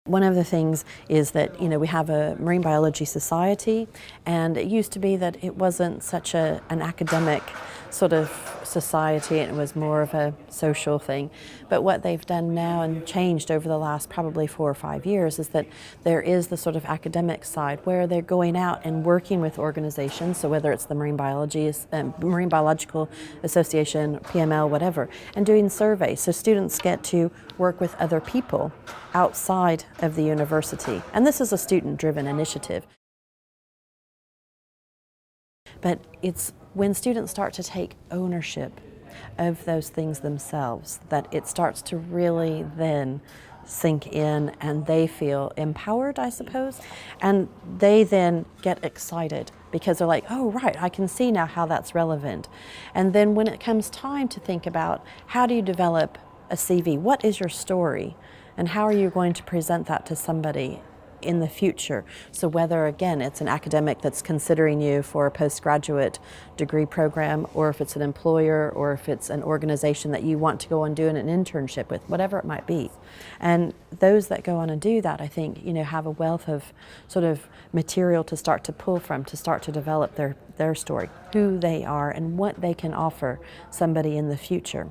One of the things is that, we have a marine biology society, and it used to be that it wasn't such an academic sort of society, it was more of a social thing. But what they've done now and changed over the last probably 4 or 5 years is that there is the sort of academic side where they're going out and working with organizations, so whether it's the Marine Biological Association, PML, whatever, and doing surveys. So students get to work with other people outside of the university. And this is a student-driven initiative. But it's when students start to take ownership of those things themselves that it starts to really then sink in, and they feel empowered, I suppose, and they then get excited because they're like, oh right, I can see now how that's relevant. And then when it comes time to think about how do you develop a CV, what is your story, and how are you going to present that to somebody in the future? So whether, again, it's an academic that's considering you for a postgraduate degree program, or if it's an employer, or if it's an organization that you want to go and do an internship with, whatever it might be. And those that go on and do that, I think, have a wealth of sort of material to start to pull from, to start to develop their story, who they are, and what they can offer somebody in the future.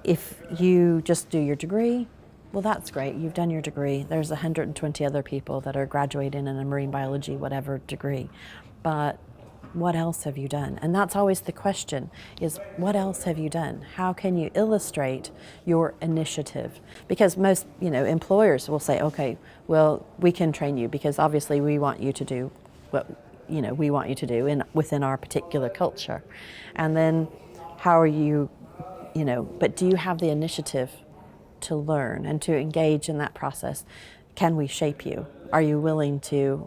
If you just do your degree, well, that's great. You've done your degree. There's 120 other people that are graduating in a marine biology, whatever degree. But what else have you done? And that's always the question, is what else have you done? How can you illustrate your initiative? Because most, employers will say, okay, well, we can train you because obviously we want you to do what, we want you to do within our particular culture. And then how are you, but do you have the initiative to learn and to engage in that process? Can we shape you? Are you willing to,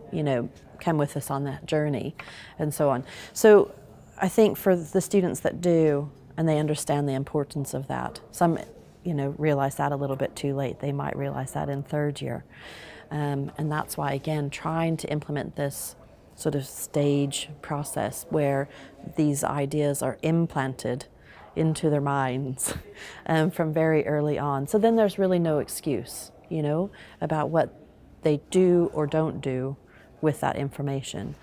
come with us on that journey, and so on? So I think for the students that do, and they understand the importance of that, some, realize that a little bit too late. They might realize that in third year. And that's why, again, trying to implement this sort of stage process where these ideas are implanted into their minds from very early on. So then there's really no excuse, about what they do or don't do with that information.